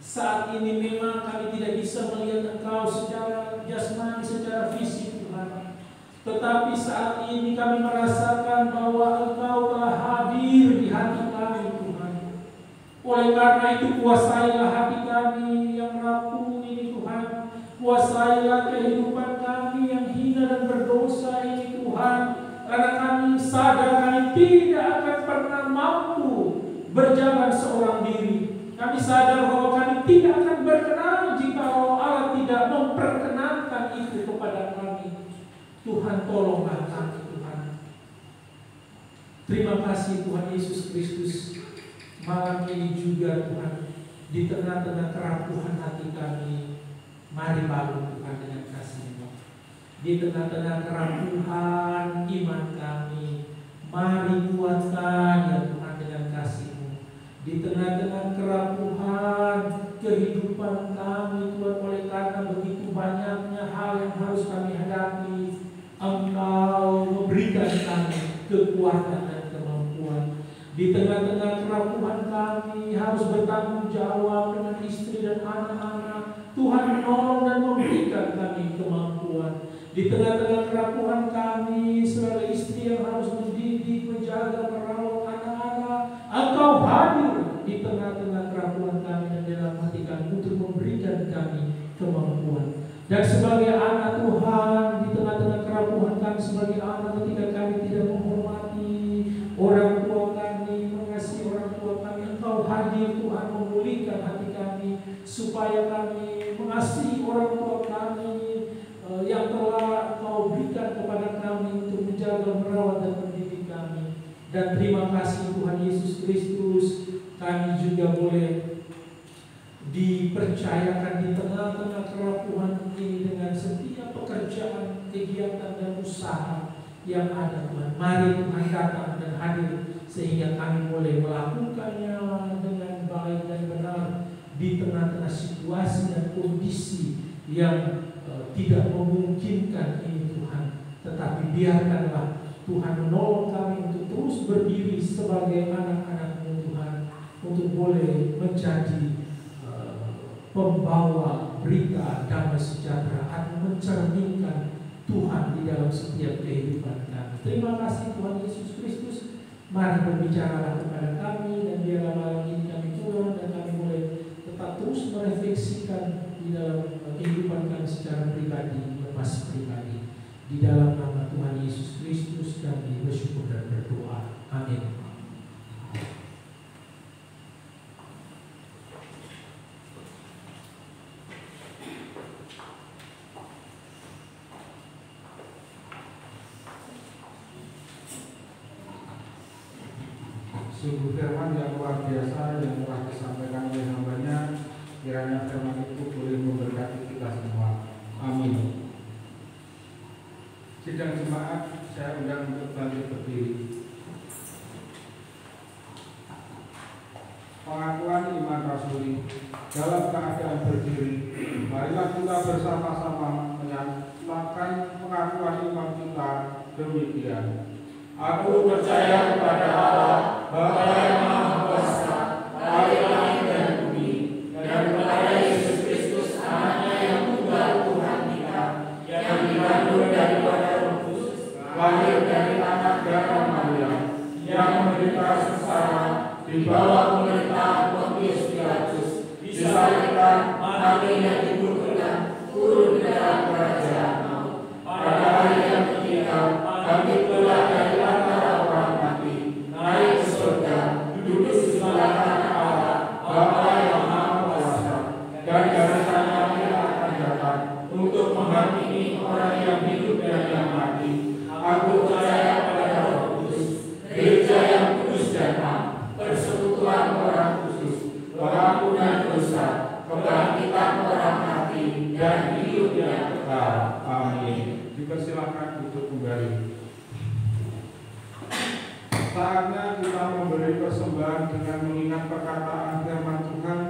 Saat ini memang kami tidak bisa melihat Engkau secara jasmani, secara fisik, Tuhan. Tetapi saat ini kami merasakan bahwa Engkau telah hadir di hati kami, Tuhan. Oleh karena itu, kuasailah hati kami yang rapuh ini, Tuhan. Kuasailah kehidupan kami yang hina dan berdosa ini, Tuhan. Karena kami sadar kami tidak akan pernah mampu berjalan seorang diri. Kami sadar bahwa kami tidak akan berkenan jika Allah tidak memperkenankan itu kepada kami. Tuhan, tolonglah kami, Tuhan. Terima kasih Tuhan Yesus Kristus. Malam ini juga, Tuhan, di tengah-tengah kerapuhan hati kami, mari balut Tuhan dengan kasih-Mu. Di tengah-tengah kerapuhan iman kami, mari kuatkan ya Tuhan dengan kasih-Mu. Di tengah-tengah kerapuhan kehidupan kami Tuhan, oleh karena begitu banyaknya hal yang harus kami hadapi, Engkau memberikan kami kekuatan dan kemampuan. Di tengah-tengah kerapuhan kami harus bertanggung jawab dengan istri dan anak-anak, Tuhan menolong dan memberikan kami kemampuan. Di tengah-tengah kerapuhan kami sebagai istri yang harus mendidik, menjaga, merawat anak-anak, Engkau hadir di tengah-tengah kerapuhan kami dan dalam hati kami untuk memberikan kami kemampuan. Dan sebagai anak Tuhan, di tengah-tengah kerapuhan kami sebagai anak, ketika kami tidak menghormati orang tua kami, mengasihi orang tua kami, Engkau hadir Tuhan memulihkan hati kami, supaya kami mengasihi orang tua kami yang telah Engkau berikan kepada kami untuk menjaga, merawat, dan mendidik kami. Dan terima kasih Tuhan Yesus Kristus, kami juga boleh dipercayakan di tengah-tengah kerapuhan ini dengan setiap pekerjaan, kegiatan, dan usaha yang ada Tuhan. Mari Tuhan datang dan hadir sehingga kami boleh melakukannya dengan baik dan benar di tengah-tengah situasi dan kondisi yang tidak memungkinkan ini Tuhan. Tetapi biarkanlah Tuhan menolong kami untuk terus berdiri sebagai anak-anak-Mu Tuhan, untuk boleh menjadi pembawa berita damai sejahtera atau mencerminkan Tuhan di dalam setiap kehidupan kami. Terima kasih Tuhan Yesus Kristus. Mari berbicaralah kepada kami, dan biarlah malam ini kami pulang dan kami boleh tetap terus merefleksikan di dalam kehidupan kami secara pribadi, lepas pribadi. Di dalam nama Tuhan Yesus Kristus kami bersyukur dan berdoa. Amin. Sungguh firman yang luar biasa yang telah disampaikan oleh hamba-Nya, kiranya firman itu boleh memberkati kita semua. Amin. Sidang jemaat, saya undang untuk bangkit berdiri. Pengakuan iman rasuli. Dalam keadaan berdiri, marilah kita bersama-sama menyatakan pengakuan iman kita demikian. Aku percaya kepada Allah, Bapa yang Maha Kuasa, Bapa langit dan bumi, dan kepada Yesus Kristus, Anaknya yang tunggal Tuhan kita, yang dikandung daripada Roh Kudus, lahir dari anak darah Maria, yang menderita sengsara di bawah pemerintahan Pontius Pilatus, disalibkan, mati dan dikuburkan, turun ke dalam kerajaan maut. Pada hari yang ketiga, bangkit pula dari antara orang mati, naik ke surga, duduk di sebelah kanan Allah, Bapa yang Maha Kuasa, dan dari sana Dia akan datang untuk menghakimi orang yang hidup dan yang mati. Aku percaya pada Roh Kudus, Gereja yang kudus dan am, persekutuan orang kudus, pengampunan dosa, kebangkitan orang mati, dan hidup yang kekal. Amin. Dipersilakan duduk kembali. Saatnya kita memberi persembahan dengan mengingat perkataan firman Tuhan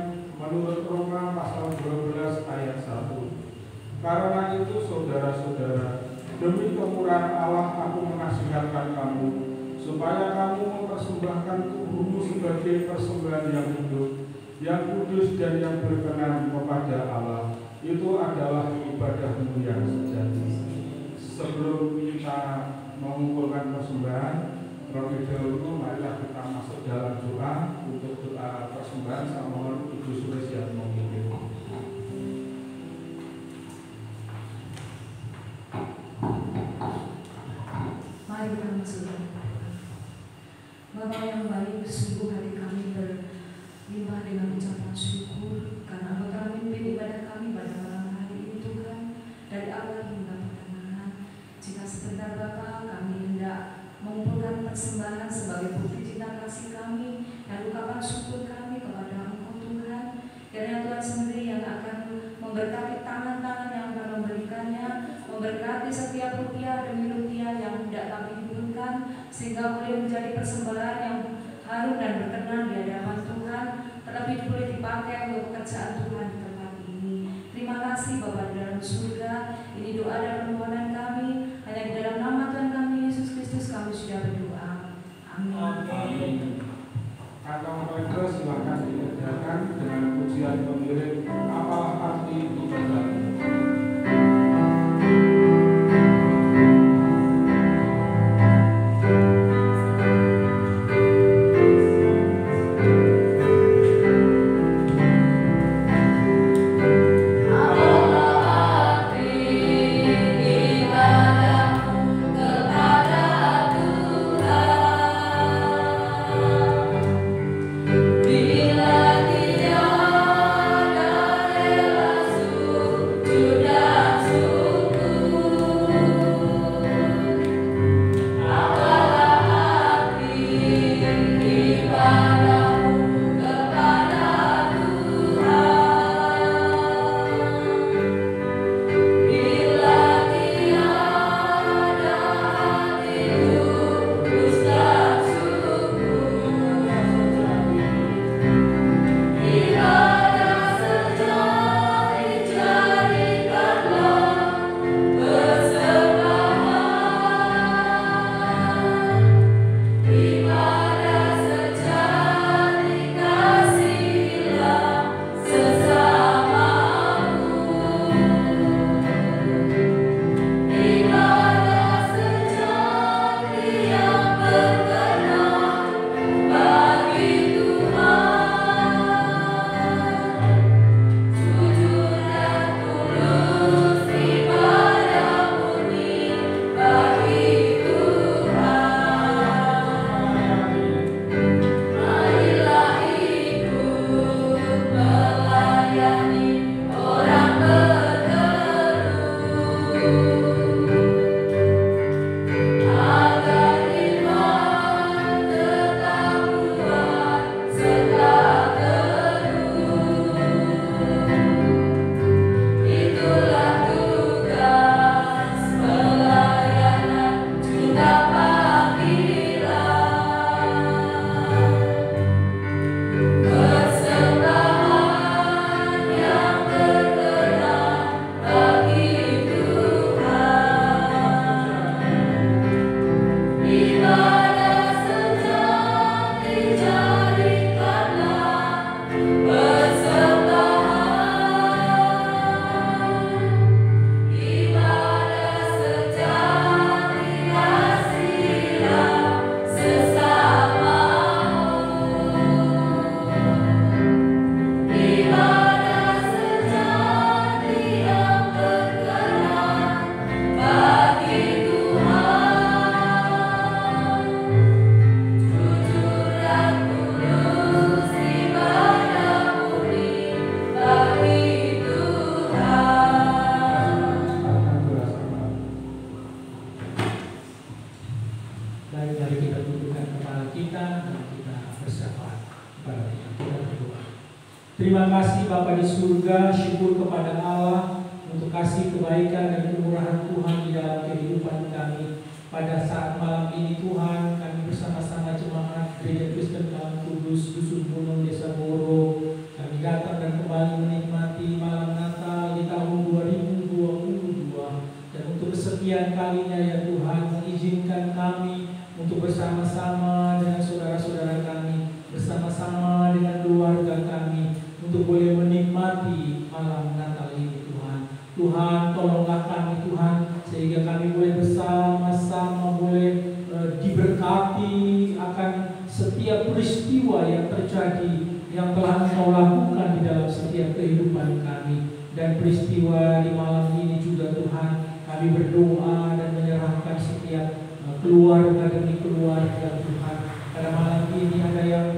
menurut Roma pasal 12 ayat 1. Karena itu saudara-saudara, demi kemurahan Allah aku menasihatkan kamu, supaya kamu mempersembahkan tubuhmu sebagai persembahan yang hidup, yang kudus dan yang berkenan kepada Allah. Itu adalah ibadahmu yang sejati. Sebelum kita mengumpulkan persembahan, terlebih dahulu marilah kita masuk dalam doa untuk doa persembahan. Saya mohon Ibu Sulis yang memimpin. Mari kita masuk dalam doa. Bapa yang baik, sungguh hati kami berlimpah dengan ucapan syukur karena Engkau telah memimpin ibadah kami pada malam hari ini Tuhan, dari awal hingga pertengahan. Jika sebentar Bapa kami hendak mengumpulkan persembahan sebagai bukti cinta kasih kami dan ucapan syukur kami kepada Engkau Tuhan, kiranya Tuhan sendiri yang akan memberkati tangan-tangan yang akan memberikannya, memberkati setiap rupiah demi rupiah yang hendak kami himpunkan, sehingga boleh menjadi persembahan yang harum dan berkenan di hadapan Tuhan, terlebih boleh dipakai untuk pekerjaan Tuhan di tempat ini. Terima kasih Bapa di dalam surga. Ini doa dan permohonan kami, hanya di dalam nama Tuhan kami Yesus Kristus kami sudah berdoa. Amin. Kata mereka silakan dikerjakan dengan pujian pengiring apalah arti ibadah. Terima kasih Bapa di surga, syukur kepada Allah untuk kasih kebaikan dan kemurahan Tuhan di dalam kehidupan kami. Pada saat malam ini Tuhan, kami bersama-sama jemaat Gereja Kristen Dalam Kudus, Dusun Gunung, Desa Boro, kami datang dan kembali menikmati malam Natal di tahun 2022. Dan untuk kesekian kalinya ya Tuhan, mengizinkan kami untuk bersama-sama dengan saudara-saudara kami, bersama-sama dengan keluarga kami, untuk boleh menikmati malam Natal ini Tuhan. Tuhan tolonglah kami Tuhan, sehingga kami boleh bersama-sama boleh diberkati akan setiap peristiwa yang terjadi, yang telah Engkau lakukan di dalam setiap kehidupan kami. Dan peristiwa di malam ini juga Tuhan, kami berdoa dan menyerahkan setiap keluarga demi keluarga Tuhan. Pada malam ini ada yang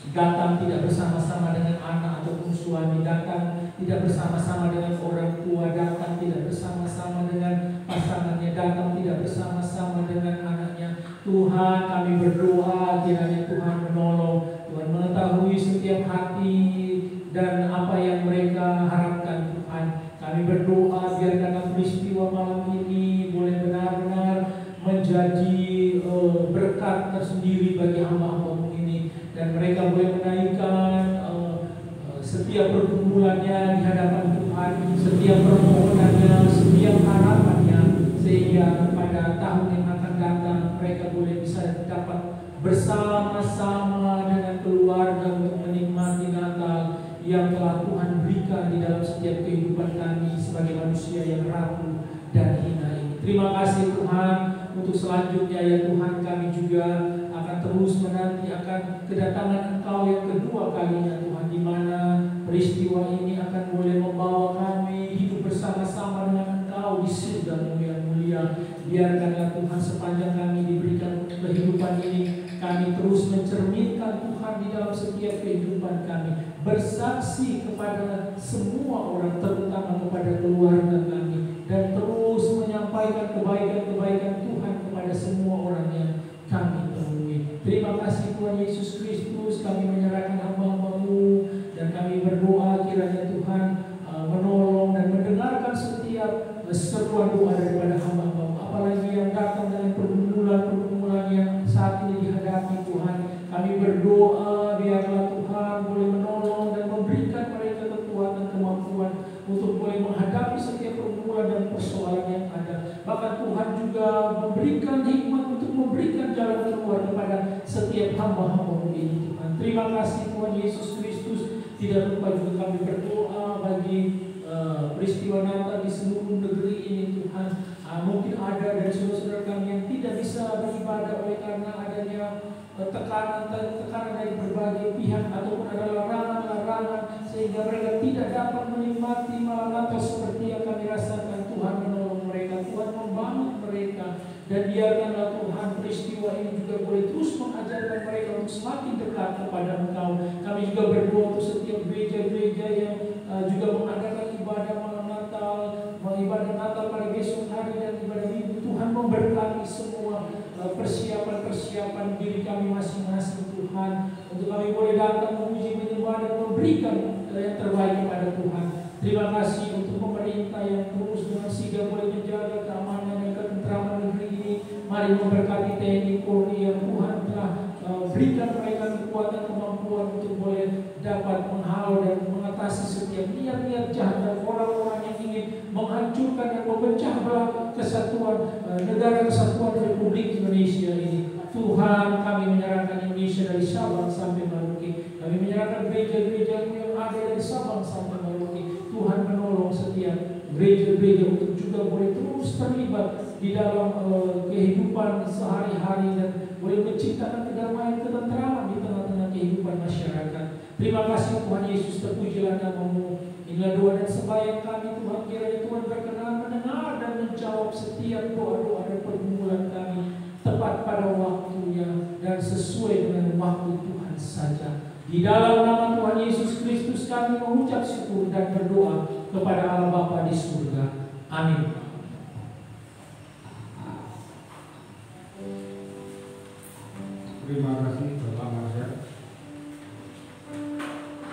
datang tidak bersama-sama dengan anak ataupun suami, datang tidak bersama-sama dengan orang tua, datang tidak bersama-sama dengan pasangannya, datang tidak bersama-sama dengan anaknya. Tuhan, kami berdoa kiranya Tuhan menolong, Tuhan mengetahui setiap hati dan apa yang mereka harapkan Tuhan. Kami berdoa biarkanlah setiap permohonannya, setiap harapannya, sehingga pada tahun yang akan datang mereka boleh bisa dapat bersama-sama dengan keluarga untuk menikmati Natal yang telah Tuhan berikan di dalam setiap kehidupan kami sebagai manusia yang rapuh dan hina ini. Terima kasih Tuhan untuk selanjutnya ya Tuhan, kami juga akan terus menanti akan kedatangan Engkau yang kedua kalinya Tuhan, di mana peristiwa ini akan boleh membawa kami hidup bersama-sama dengan Engkau di surga-Mu yang mulia. Biarkanlah Tuhan sepanjang kami diberikan kehidupan ini, kami terus mencerminkan Tuhan di dalam setiap kehidupan kami, bersaksi kepada semua orang, terutama kepada keluarga kami, dan terus menyampaikan kebaikan-kebaikan Tuhan kepada semua orang yang kami temui. Terima kasih Tuhan Yesus Kristus, kami menyerahkan hamba-Mu dan kami berdoa kiranya Tuhan menolong dan mendengarkan setiap seruan doa daripada hamba-Mu, apalagi yang datang dengan pergumulan-pergumulan yang saat ini dihadapi Tuhan. Kami berdoa biarlah Tuhan boleh menolong dan memberikan mereka kekuatan, kemampuan untuk boleh menghadapi setiap pergumulan dan persoalan yang ada. Bahkan Tuhan juga memberikan hikmat untuk memberikan jalan keluar kepada setiap hamba-hamba-Mu ini Tuhan. Terima kasih Tuhan Yesus Kristus. Tidak lupa juga kami berdoa bagi peristiwa Natal di seluruh negeri ini Tuhan. Mungkin ada dari saudara-saudara kami yang tidak bisa beribadah oleh karena adanya tekanan dari berbagai pihak ataupun ada larangan sehingga mereka tidak dapat menikmati malam Natal seperti yang kami rasakan. Tuhan menolong mereka, Tuhan membangun mereka, dan biarkanlah Tuhan peristiwa ini juga boleh terus mengajarkan mereka untuk semakin dekat kepada Engkau. Kami juga berdoa untuk setiap gereja-gereja yang juga mengadakan ibadah malam Natal, ibadah Natal pada besok hari dan ibadah Minggu. Tuhan memberkati semua persiapan diri kami masing-masing Tuhan, untuk kami boleh datang memuji, menyembah dan memberikan yang terbaik kepada Tuhan. Terima kasih untuk pemerintah yang terus dengan sigap boleh menjaga keamanan dan ketentraman negeri ini. Mari memberkati TNI Polri yang Tuhan telah berikan mereka kekuatan, kemampuan untuk boleh dapat menghalau dan mengatasi setiap niat-niat jahat dan orang-orang yang ingin menghancurkan dan memecah belah kesatuan negara kesatuan Republik Indonesia ini. Tuhan, kami menyerahkan Indonesia dari Sabang sampai Merauke. Kami menyerahkan gereja-gereja yang ada dari Sabang sampai Merauke. Tuhan menolong setiap gereja-gereja untuk juga boleh terus terlibat di dalam kehidupan sehari-hari dan boleh menciptakan kedamaian, ketentraman di tengah-tengah kehidupan masyarakat. Terima kasih Tuhan Yesus, terpujilah nama-Mu. Inilah doa dan sembahyang kami Tuhan, kiranya Tuhan berkenan mendengar dan menjawab setiap doa-doa dan pergumulan kami tepat pada waktunya dan sesuai dengan waktu Tuhan saja. Di dalam nama Tuhan Yesus Kristus kami mengucap syukur dan berdoa kepada Allah Bapa di surga. Amin. Terima kasih Bapak Marsyal.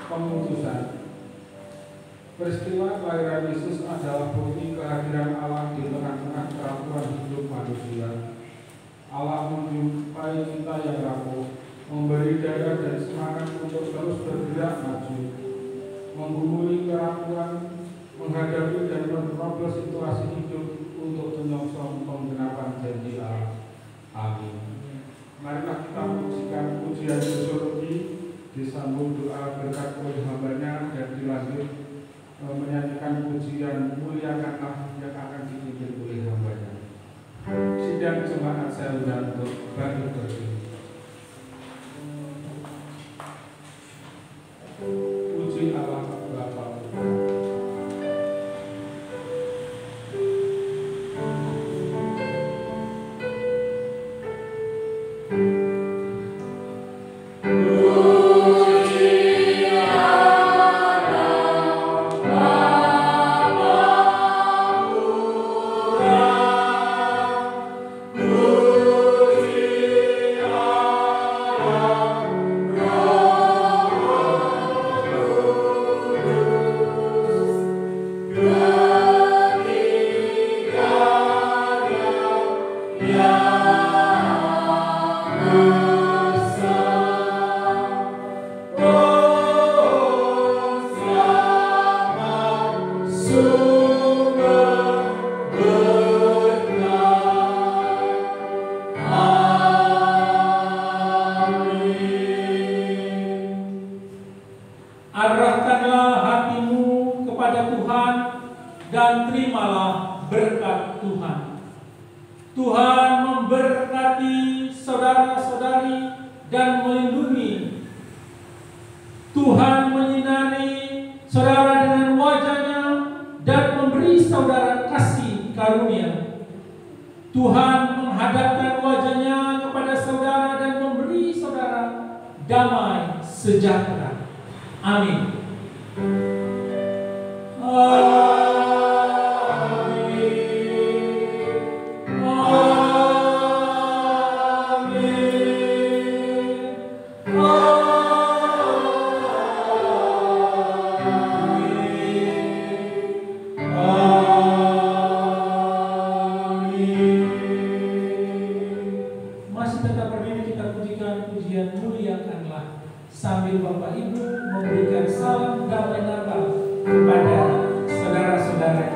Pemutusan. Peristiwa kelahiran Yesus adalah bukti kehadiran Allah di tengah-tengah peraturan hidup manusia. Allah menjumpai kita yang rapuh, memberi daya dan semangat untuk terus bergerak maju, menggumuli kerapuhan, menghadapi dan menerobos situasi hidup untuk menyongsong penggenapan janji Allah. Amin. Marilah kita menyaksikan pujian doxologi, disambung doa berkat oleh hambanya, dan dilanjut menyanyikan pujian muliakanlah yang akan dipimpin oleh hambanya. Sidang jemaat saya undang untuk bangkit berdiri. Puji Allah Bapa. Oh dan terimalah berkat Tuhan. Tuhan memberkati saudara-saudari dan melindungi. Tuhan menyinari saudara dengan wajah-Nya dan memberi saudara kasih karunia. Tuhan menghadapkan wajah-Nya kepada saudara dan memberi saudara damai sejahtera. Amin. Sambil Bapak Ibu memberikan salam damai Natal kepada saudara-saudara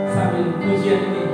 sambil pujian ini